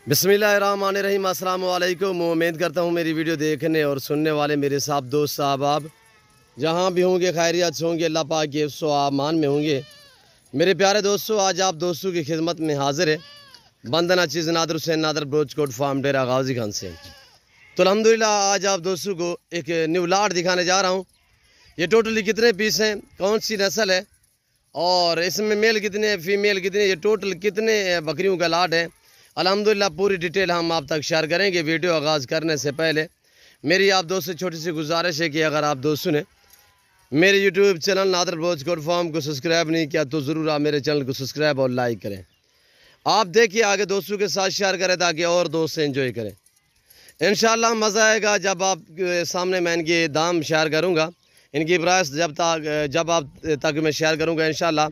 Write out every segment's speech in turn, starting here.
बिस्मिल्लाहिर्रहमानिर्रहीम। अस्सलाम वालेकुम। उम्मीद करता हूँ मेरी वीडियो देखने और सुनने वाले मेरे साहब दोस्त साहब जहाँ भी होंगे खैरियत से होंगे, अल्लाह पाक के अमान में होंगे। मेरे प्यारे दोस्तों, आज आप दोस्तों की खिदमत में हाजिर है बंदना चीज़ नादर हुसैन नादर ब्रोचकोट फार्म डेरा गाजी खान से। तो अल्हम्दुलिल्लाह आज आप दोस्तों को एक न्यू लाट दिखाने जा रहा हूँ। ये टोटली कितने पीस हैं, कौन सी नस्ल है और इसमें मेल कितने फीमेल कितने, ये टोटल कितने बकरियों का लाट है, अल्हम्दुलिल्लाह पूरी डिटेल हम आप तक शेयर करेंगे। वीडियो आगाज़ करने से पहले मेरी आप दोस्तों से छोटी सी गुजारिश है कि अगर आप दोस्तों ने मेरे यूट्यूब चैनल नादर ब्रोचकोट फार्म को सब्सक्राइब नहीं किया तो ज़रूर आप मेरे चैनल को सब्सक्राइब और लाइक करें। आप देखिए आगे दोस्तों के साथ शेयर करें ताकि और दोस्त एंजॉय करें। इंशाल्लाह मज़ा आएगा जब आप सामने मैं इनके दाम शेयर करूँगा, इनकी प्राइस जब आप तक मैं शेयर करूँगा। इंशाल्लाह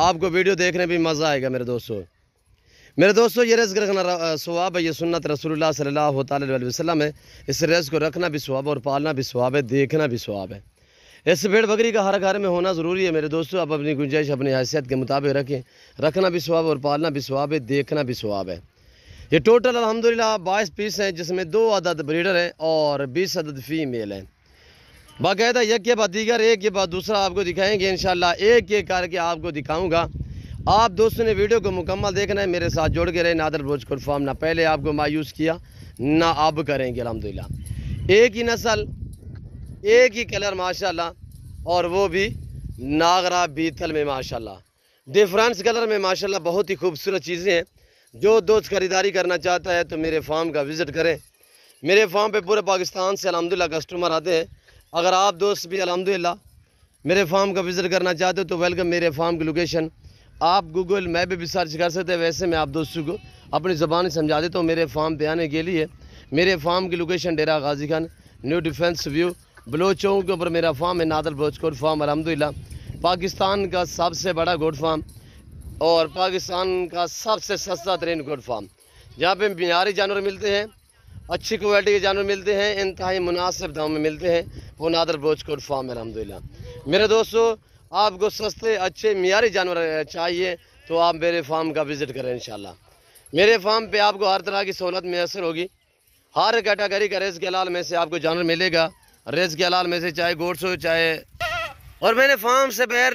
आपको वीडियो देखने भी मज़ा आएगा। मेरे दोस्तों ये रिज़्क़ रखना सवाब है, ये सुन्नत रसूलुल्लाह सल्लल्लाहु अलैहि वसल्लम है। इस रिज़्क़ को रखना भी सवाब और पालना भी सवाब है, देखना भी सवाब है। इस भेड़ बकरी का हर घर में होना ज़रूरी है मेरे दोस्तों। आप अपनी गुंजाइश अपनी हैसियत के मुताबिक रखें, रखना भी सवाब और पालना भी सवाब है, देखना भी सवाब है। ये टोटल अल्हम्दुलिल्लाह 22 पीस हैं जिसमें 2 अदद ब्रीडर हैं और 20 अदद फीमेल हैं। बाकायदा एक के बाद दीगर एक के बाद दूसरा आपको दिखाएंगे। इंशाल्लाह एक एक करके आपको दिखाऊंगा। आप दोस्तों ने वीडियो को मुकम्मल देखना है, मेरे साथ जोड़ के रहे। नादर ब्रोचकोट फार्म ना पहले आपको मायूस किया ना अब करेंगे। अल्हम्दुलिल्लाह एक ही नस्ल एक ही कलर माशाल्लाह, और वो भी नागरा बीतल में माशाल्लाह, डिफरेंस कलर में माशाल्लाह। बहुत ही खूबसूरत चीज़ें हैं। जो दोस्त ख़रीदारी करना चाहता है तो मेरे फार्म का विज़िट करें। मेरे फार्म पे पूरे पाकिस्तान से अल्हम्दुलिल्लाह कस्टमर आते हैं। अगर आप दोस्त भी अल्हम्दुलिल्लाह मेरे फार्म का विज़िट करना चाहते हो तो वेलकम। मेरे फार्म की लोकेशन आप गूगल मैप पे भी सर्च कर सकते हैं। वैसे मैं आप दोस्तों को अपनी ज़बान समझा देता हूँ। मेरे फार्म पे आने के लिए मेरे फार्म की location Dera Ghazi Khan new defence view Baloch Chowk के ऊपर मेरा फार्म है, नादर ब्रोचकोट फार्म। अल्हम्दुलिल्लाह पाकिस्तान का सबसे बड़ा गोट फार्म और पाकिस्तान का सबसे सस्ता तरीन गोट फार्म, जहाँ पे मियारी जानवर मिलते हैं, अच्छी क्वालिटी के जानवर मिलते हैं, इंतहाई मुनासिब दाम में मिलते हैं, वो नादर ब्रोचकोट फार्म है। अल्हम्दुलिल्लाह मेरे दोस्तों, आपको सस्ते अच्छे मियारी जानवर चाहिए तो आप मेरे फार्म का विज़िट करें। इंशाल्लाह मेरे फार्म पे आपको हर तरह की सहूलत मैसर होगी। हर कैटेगरी का रिज़्क़ हलाल में से आपको जानवर मिलेगा। रिज़्क़ हलाल में से चाहे गोट्स हो चाहे, और मैंने फार्म से बाहर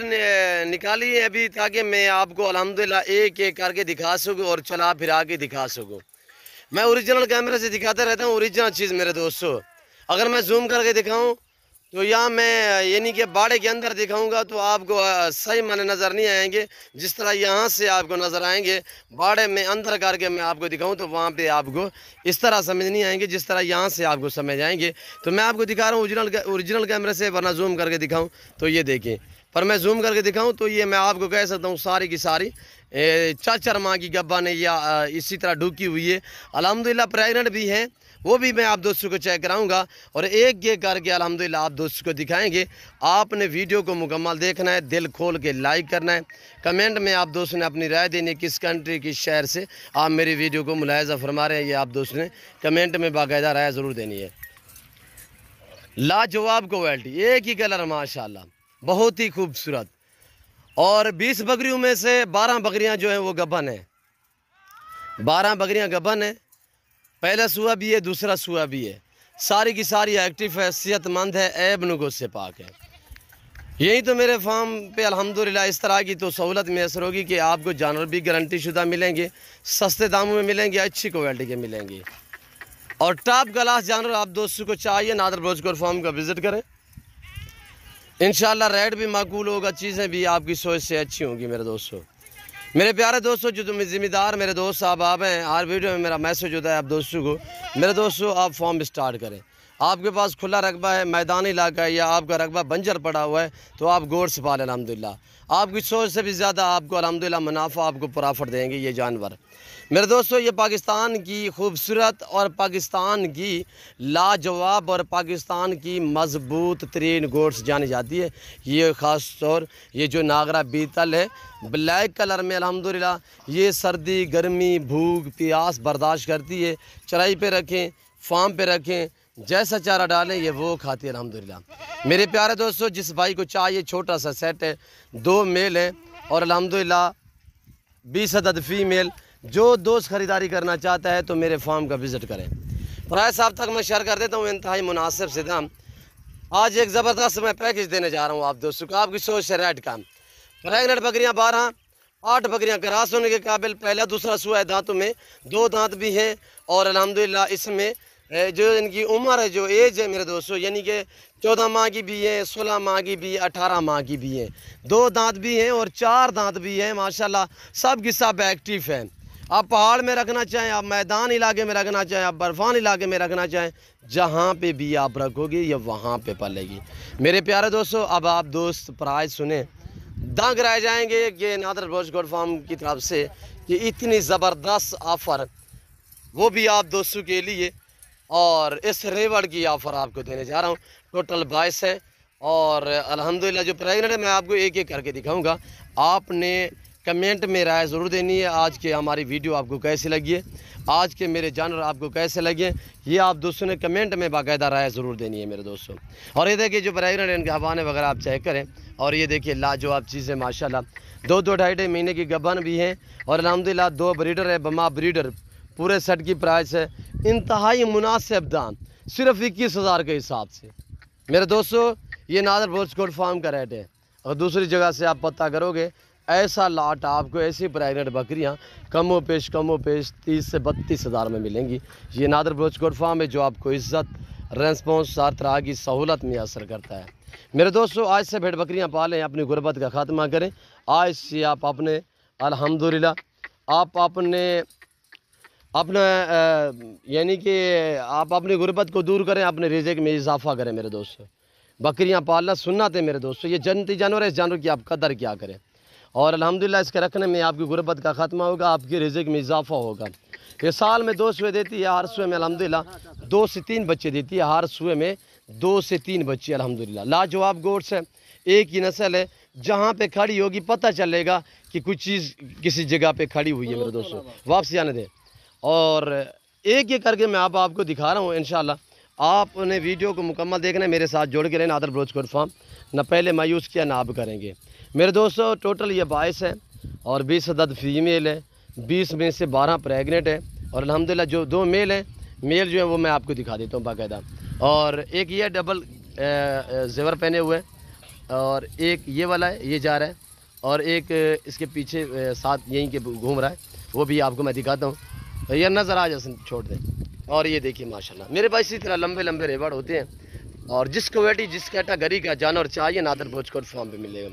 निकाली है अभी ताकि मैं आपको अल्हम्दुलिल्लाह एक एक करके दिखा सकूँ और चला फिरा के दिखा सकूँ। मैं ओरिजिनल कैमरे से दिखाता रहता हूँ ओरिजिनल चीज़ मेरे दोस्तों। अगर मैं जूम करके दिखाऊँ तो यहाँ मैं यानी कि बाड़े के अंदर दिखाऊंगा तो आपको सही माने नज़र नहीं आएंगे। जिस तरह यहाँ से आपको नज़र आएंगे बाड़े में अंदर करके मैं आपको दिखाऊं तो वहाँ पे आपको इस तरह समझ नहीं आएंगे जिस तरह यहाँ से आपको समझ आएंगे। तो मैं आपको दिखा रहा हूँ ओरिजिनल कैमरे से, वरना जूम करके दिखाऊं तो ये देखें। पर मैं जूम करके दिखाऊं तो ये मैं आपको कह सकता हूँ सारी की सारी 4 माह की गब्बा ने या इसी तरह ढुकी हुई है। अल्हम्दुलिल्लाह प्रेगनेंट भी हैं, वो भी मैं आप दोस्तों को चेक कराऊंगा और एक एक करके अल्हम्दुलिल्लाह आप दोस्तों को दिखाएंगे। आपने वीडियो को मुकम्मल देखना है, दिल खोल के लाइक करना है। कमेंट में आप दोस्तों ने अपनी राय देनी है, किस कंट्री किस शहर से आप मेरी वीडियो को मुलाहिज़ा फरमा रहे हैं, ये आप दोस्तों ने कमेंट में बाकायदा राय ज़रूर देनी है। लाजवाब क्वालिटी, एक ही कलर माशाल्लाह, बहुत ही खूबसूरत। और 20 बकरियों में से 12 बकरियाँ जो हैं वो गबन है। 12 बकरियाँ गबन है, पहला सुआ भी है दूसरा सुआ भी है। सारी की सारी एक्टिव है, सेहतमंद है, ऐब नुगोस से पाक है। यही तो मेरे फार्म पे अल्हम्दुलिल्लाह इस तरह की तो सहूलत मैसर होगी कि आपको जानवर भी गारंटी शुदा मिलेंगे, सस्ते दामों में मिलेंगे, अच्छी क्वालिटी के मिलेंगे और टॉप क्लास जानवर आप दोस्तों को चाहिए नादर ब्रोचकोट फार्म का विज़िट करें। इंशाल्लाह रेट भी माकूल होगा, चीज़ें भी आपकी सोच से अच्छी होंगी। मेरे दोस्तों, मेरे प्यारे दोस्तों, जो तुम ज़िम्मेदार मेरे दोस्त साहब आप हैं, हर वीडियो में मेरा मैसेज होता है आप दोस्तों को, मेरे दोस्तों आप फार्म स्टार्ट करें। आपके पास खुला रकबा है, मैदानी इलाका है या आपका रकबा बंजर पड़ा हुआ है तो आप गोट्स पालें। अल्हम्दुलिल्लाह आपकी सोच से भी ज़्यादा आपको अल्हम्दुलिल्लाह मुनाफा आपको प्रॉफिट देंगे ये जानवर। मेरे दोस्तों, ये पाकिस्तान की खूबसूरत और पाकिस्तान की लाजवाब और पाकिस्तान की मजबूत तरीन गोट्स जानी जाती है। ये ख़ास तौर ये जो नागरा बीतल है ब्लैक कलर में, अल्हम्दुलिल्लाह ये सर्दी गर्मी भूख प्यास बर्दाश्त करती है। चराई पे रखें, फार्म पे रखें, जैसा चारा डालें ये वो खाती है अल्हम्दुलिल्लाह। मेरे प्यारे दोस्तों, जिस भाई को चाहिए छोटा सा सेट है, 2 मेल हैं और अल्हम्दुलिल्लाह 20 अदद फीमेल। جو دوست خریداری کرنا چاہتا ہے تو میرے فارم کا وزٹ کریں۔ پرائس آپ تک میں شیئر کر دیتا ہوں انتہائی مناسب سے دام۔ آج ایک زبردست میں پیکج دینے جا رہا ہوں آپ دوستوں کو، آپ کی سوچ سے ریٹ کام۔ پریگنٹ بکریاں 12، 8 بکریاں کراس ہونے کے قابل، پہلا دوسرا سوا ہے دانتوں میں، 2 دانت بھی ہیں، اور الحمدللہ اس میں جو ان کی عمر ہے، جو ایج ہے میرے دوستو، یعنی کہ 14 ماہ کی بھی ہے، 16 ماہ کی بھی، 18 ماہ کی بھی ہیں، 2 دانت بھی ہیں اور 4 دانت بھی ہیں ماشاءاللہ، سب کی سب ایکٹیو ہیں۔ آپ پہاڑ میں رکھنا چاہیں، آپ میدان علاقے میں رکھنا چاہیں، آپ برفان علاقے میں رکھنا چاہیں، جہاں پہ بھی آپ رکھو گے یہ وہاں پہ پلے گی۔ میرے پیارے دوستو، اب آپ دوست پرائز سنیں، دنگ رہ جائیں گے کہ نادر بلوچ گوٹ فارم کی طرف سے کہ اتنی زبردست آفر، وہ بھی آپ دوستوں کے لیے، اور اس ریوڑ کی آفر آپ کو دینے جا رہا ہوں۔ ٹوٹل 22 ہے، اور الحمدللہ جو پریگنٹ ہے میں آپ کو ایک ایک کر کے دکھاؤں گا۔ آپ نے کمنٹ میں رائے ضرور دینی ہے، آج کے ہماری ویڈیو آپ کو کیسے لگی ہے، آج کے میرے جانور آپ کو کیسے لگے، یہ آپ دوستوں نے کمنٹ میں باقاعدہ رائے ضرور دینی ہے میرے دوستوں۔ اور یہ دیکھیے جو پریگنٹ ان کے حوانے وغیرہ آپ چیک کریں، اور یہ دیکھیے لاجواب چیزیں ماشاءاللہ، 2 2.5 مہینے کی گبن بھی ہیں، اور الحمدللہ 2 بریڈر ہے، بما بریڈر، پورے سیٹ کی پرائس ہے انتہائی مناسب دام، صرف 21,000 کے حساب سے میرے دوستو۔ یہ نادر بلوچ گوٹ فارم کا ریٹ ہے، اور دوسری جگہ سے آپ پتہ کرو گے ایسا لاٹ آپ کو ایسی پریگنٹ بکریاں کم و پیش 30 سے 32,000 میں ملیں گی۔ یہ نادر بلوچ گوٹ فارم ہے جو آپ کو عزت، ریسپانس، ہر طرح کی سہولت میسر کرتا ہے میرے دوستو۔ آج سے بھیڑ بکریاں پالیں، اپنی غربت کا خاتمہ کریں، آج سے آپ اپنے الحمدللہ آپ اپنا یعنی کہ آپ اپنی غربت کو دور کریں، اپنے رزق میں اضافہ کریں میرے دوستو۔ بکریاں پالنا سنت ہے میرے دوستو، یہ جنتی جانور ہے، اس جانور کی آپ قدر کیا کریں، اور الحمدللہ اس کے رکھنے میں آپ کی غربت کا خاتمہ ہوگا، آپ کی رزق میں اضافہ ہوگا۔ یہ سال میں 2 سوئے دیتی ہے، ہر سوئے میں الحمدللہ 2 سے 3 بچے دیتی ہے، ہر سوئے میں 2 سے 3 بچے الحمدللہ۔ لاجواب گوٹس ہے، ایک ہی نسل ہے، جہاں پہ کھڑی ہوگی پتہ چلے گا کہ کچھ چیز کسی جگہ پہ کھڑی ہوئی ہے میرے دوستو، واپسی آنے دیں۔ اور ایک کر کے میں آپ کو دکھا رہا ہوں انشاءاللہ۔ آپ نے ویڈیو کو مکمل دیکھنا ہے، میرے ساتھ جوڑ کے رہنا۔ نادر بلوچ گوٹ فارم، نہ پہلے مایوس کیا نہ اب کریں گے میرے دوستو۔ ٹوٹل یہ 22 ہے، اور 20 عدد فیمیل ہے، 20 میں سے 12 پریگنٹ ہے، اور الحمدللہ جو 2 میل ہیں، میل جو ہیں وہ میں آپ کو دکھا دیتا ہوں باقاعدہ۔ اور ایک یہ ڈبل زیور پہنے ہوئے ہیں، اور ایک یہ والا ہے، یہ جا رہا ہے، اور ایک اس کے پیچھے ساتھ یہیں کے گھوم رہا ہے، وہ بھی آپ کو میں دکھاتا ہوں۔ یہ نظر آ جائے چھوڑ دیں۔ اور یہ دیکھیے ماشاءاللہ میرے پاس اسی طرح لمبے لمبے ریوڑ ہوتے ہیں، اور جس کوالٹی جس کیٹاگری کا جانور چاہیے نادر بلوچ گوٹ فارم پہ ملے گا۔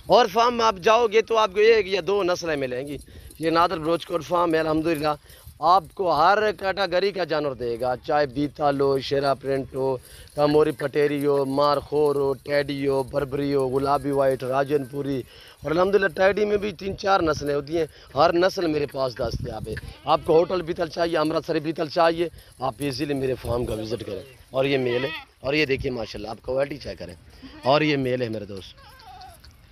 اور فارم میں آپ جاؤ گے تو آپ کو 1 یا 2 نسلیں ملیں گی۔ یہ نادر بلوچ گوٹ فارم ہے الحمدللہ، آپ کو ہر کیٹاگری کا جانور دے گا، چاہے بیتال ہو، شیرا پرنٹ ہو، کاموری پٹیری ہو، مارخور ہو، ٹیڈی ہو، بربری ہو، گلابی وائٹ، راجن پوری، اور الحمدللہ ٹیڈی میں بھی 3-4 نسلیں ہوتی ہیں، ہر نسل میرے پاس دستیاب ہے۔ آپ کو ہوٹل بیتل چاہیے، امرتسری بیتل چاہیے، آپ ایزیلی میرے فارم کا وزٹ کریں۔ اور یہ میل ہے، اور یہ دیکھیے ماشاءاللہ آپ کوالٹی چیک کریں، اور یہ میل ہے میرے دوست،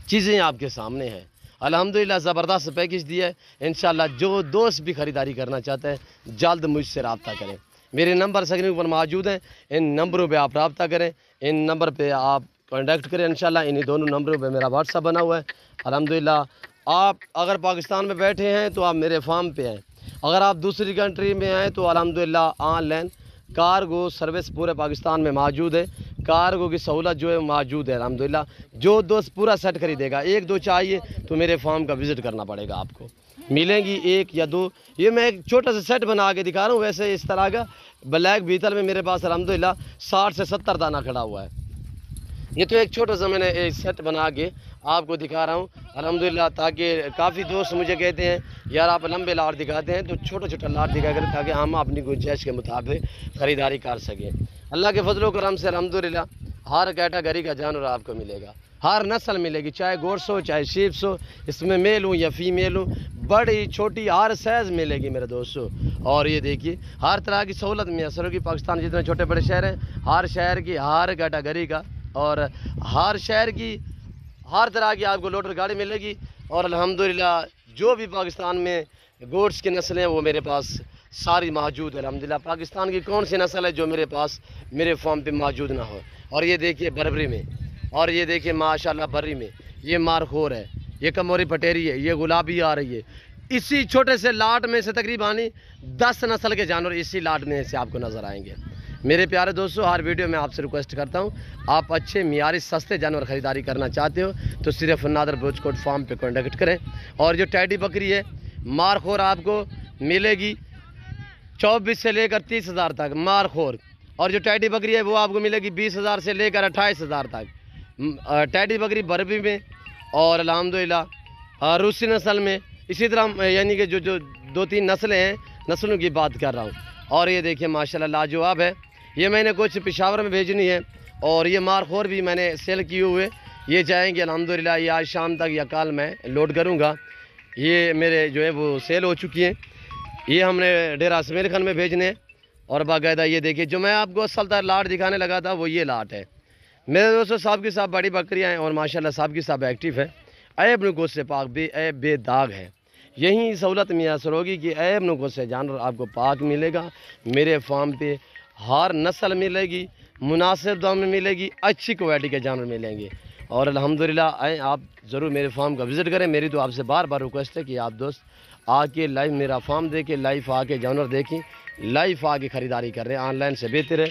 چیزیں آپ کے سامنے ہیں الحمدللہ۔ زبردست پیکج دیا ہے انشاءاللہ۔ جو دوست بھی خریداری کرنا چاہتے ہیں جلد مجھ سے رابطہ کریں، میرے نمبر سکرین پر موجود ہیں، ان نمبروں پہ آپ رابطہ کریں، ان نمبر پہ آپ کانٹیکٹ کریں انشاءاللہ۔ انہی دونوں نمبروں پہ میرا واٹس ایپ بنا ہوا ہے الحمدللہ۔ آپ اگر پاکستان میں بیٹھے ہیں تو آپ میرے فارم پہ آئیں، اگر آپ دوسری کنٹری میں آئیں تو الحمدللہ آن لائن کارگو سروس پورے پاکستان میں موجود ہے، کارگو کی سہولت جو ہے موجود ہے الحمدللہ۔ جو دوست پورا سیٹ خریدے گا، 1-2 چاہیے تو میرے فارم کا وزٹ کرنا پڑے گا، آپ کو ملیں گی 1 یا 2۔ یہ میں ایک چھوٹا سا سیٹ بنا کے دکھا رہا ہوں، ویسے اس طرح کا بلیک بیتل میں میرے پاس الحمدللہ 60 سے 70 دانہ کھڑا ہوا ہے۔ یہ تو ایک چھوٹا سا میں نے ایک سیٹ بنا کے آپ کو دکھا رہا ہوں الحمدللہ، تاکہ کافی دوست مجھے کہتے ہیں یار آپ لمبے لاٹ دکھاتے ہیں، تو چھوٹا چھوٹا لاٹ دکھا کر تاکہ ہم اپنی گنجائش کے مطابق خریداری کر سکیں۔ اللہ کے فضل و کرم سے الحمدللہ ہر کیٹاگری کا جانور آپ کو ملے گا، ہر نسل ملے گی، چاہے گوٹس ہو چاہے شیپس ہو، اس میں میل ہوں یا فیمیل ہوں، بڑی چھوٹی ہر سائز ملے گی میرے دوستو۔ اور یہ دیکھیے ہر طرح کی سہولت میسر ہوگی، پاکستان جتنے چھوٹے بڑے شہر ہیں، ہر شہر کی ہر کیٹاگری کا اور ہر شہر کی ہر طرح کی آپ کو لوڈر گاڑی ملے گی۔ اور الحمدللہ جو بھی پاکستان میں گوٹس کی نسلیں ہیں وہ میرے پاس ساری موجود ہے الحمدللہ۔ پاکستان کی کون سی نسل ہے جو میرے پاس میرے فارم پہ موجود نہ ہو؟ اور یہ دیکھیے بربری میں، اور یہ دیکھیے ماشاءاللہ بری میں، یہ مارخور ہے، یہ کموری پٹیری ہے، یہ گلابی آ رہی ہے، इसी छोटे से लाट में से तकरीबन 10 नस्ल के जानवर इसी लाट में से आपको नज़र आएंगे। मेरे प्यारे दोस्तों, हर वीडियो में आपसे रिक्वेस्ट करता हूँ, आप अच्छे मियारी सस्ते जानवर ख़रीदारी करना चाहते हो तो सिर्फ नादर बलोच फार्म पे कॉन्टेक्ट करें। और जो टैडी बकरी है मारखोर आपको मिलेगी 24 से लेकर 30,000 तक मारखोर, और जो टैडी बकरी है वो आपको मिलेगी 20,000 से लेकर 28,000 तक। टैडी बकरी बरबी में और अल्हम्दुलिल्लाह रूसी नस्ल में, इसी तरह यानी कि जो 2-3 नस्लें हैं, नस्लों की बात कर रहा हूँ। और ये देखिए माशाल्लाह लाजवाब है। ये मैंने कुछ पेशावर में भेजनी है और ये मारखोर भी मैंने सेल किए हुए, ये जाएंगे अल्हम्दुलिल्लाह, ये आज शाम तक या कल मैं लोड करूँगा। ये मेरे जो है वो सेल हो चुकी हैं। ये हमने डेरा समीर खान में भेजने हैं। और बाकायदा ये देखिए जो मैं आपको असल तर लाट दिखाने लगा था वो ये लाट है। मेरे दोस्तों साहब की साहब बड़ी बकरियाँ हैं और माशाल्लाह साहब की साहब एक्टिव है। ऐब नुकों से पाक भी ऐब बेदाग है। यही सहूलत मैसर होगी कि ऐब नुकों से जानवर आपको पाक मिलेगा। मेरे फार्म पे हर नस्ल मिलेगी, मुनासिब दाम में मिलेगी, अच्छी क्वालिटी के जानवर मिलेंगे। और अल्हम्दुलिल्लाह आए आप ज़रूर मेरे फार्म का विज़िट करें। मेरी तो आपसे बार बार रिक्वेस्ट है कि आप दोस्त आके लाइव मेरा फार्म देखें, लाइव आके जानवर देखें, लाइव आके ख़रीदारी कर रहे हैं। ऑनलाइन से बेहतर है।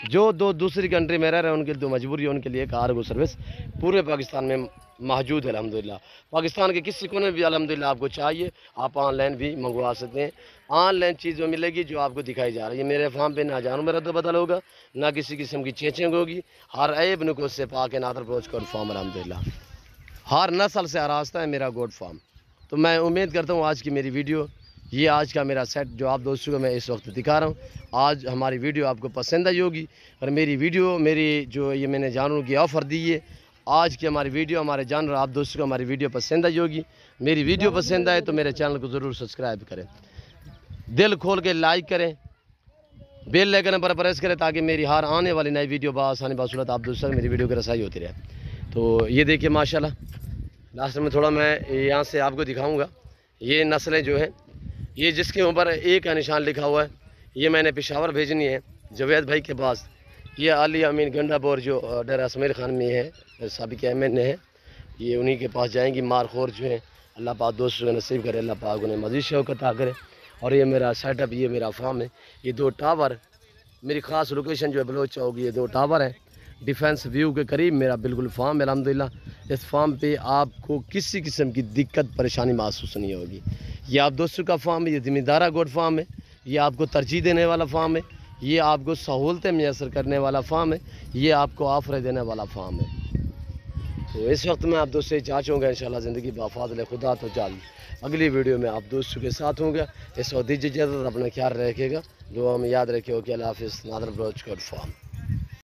जो दूसरी कंट्री में रह रहे हैं उनके लिए तो मजबूरी है, उनके लिए कार्गो सर्विस पूरे पाकिस्तान में मौजूद है अल्हम्दुलिल्लाह। पाकिस्तान के किसी कोने भी अल्हम्दुलिल्लाह आपको चाहिए आप ऑनलाइन भी मंगवा सकते हैं। ऑनलाइन चीज़ मिलेगी जो आपको दिखाई जा रही है। मेरे फार्म पे ना जानवर मेरा तो बदल होगा, ना किसी किस्म की चेचिंग होगी। हर ऐब नुकों से पाक नादर बलोच गोट फार्म अल्हम्दुलिल्लाह, हर नस्ल से आरास्ता है मेरा गोट फार्म। तो मैं उम्मीद करता हूँ आज की मेरी वीडियो, ये आज का मेरा सेट जो आप दोस्तों को मैं इस वक्त दिखा रहा हूँ, आज हमारी वीडियो आपको पसंद आई होगी। और मेरी वीडियो मेरी जो ये मैंने जानवरों की ऑफ़र दी है, आज की हमारी वीडियो हमारे जानवर आप दोस्तों को हमारी वीडियो पसंद आई होगी। मेरी वीडियो पसंद आए तो मेरे चैनल को ज़रूर सब्सक्राइब करें, दिल खोल के लाइक करें, बेल आइकन पर प्रेस करें ताकि मेरी हर आने वाली नई वीडियो बआसानी बासूरत आप दोस्तों को मेरी वीडियो की रसाई होती रहे। तो ये देखिए माशाल्लाह, लास्ट में थोड़ा मैं यहाँ से आपको दिखाऊँगा। ये नस्लें जो हैं, ये जिसके ऊपर एक का निशान लिखा हुआ है, ये मैंने पेशावर भेजनी है जवेद भाई के पास। ये अली अमीन गंडापुर जो डेरा समीर खान में है, साबिक एमएन है, ये उन्हीं के पास जाएंगी। मारखोर जो है अल्लाह पाक दोस्तों को नसीब करे, अल्लाह पाक उन्हें मज़ीद शौक़त अता करे। और ये मेरा सेटअप, ये मेरा फार्म है। ये 2 टावर, मेरी ख़ास लोकेशन जो है बलोच चौक, ये 2 टावर है डिफेंस व्यू के करीब मेरा बिल्कुल फार्म है अल्हम्दुलिल्लाह। इस फार्म पे आपको किसी किस्म की दिक्कत परेशानी महसूस नहीं होगी। ये आप दोस्तों का फार्म है, ये ज़िम्मेदारा गोट फार्म है, ये आपको तरजीह देने वाला फार्म है, ये आपको सहूलतें मैसर करने वाला फार्म है, ये आपको ऑफर देने वाला फार्म है। तो इस वक्त मैं आप दोस्तों से चाह चाहूँगा इंशाल्लाह ज़िंदगी बाफाज़िल खुदा तो जल्द अगली वीडियो में आप दोस्तों के साथ होंगे। इस वक्त दीजिए इजाज़त, अपना ख्याल रखिएगा, दुआ में याद रखिए। ओके, अल्लाह हाफ़िज़। Nadir Baloch goat farm.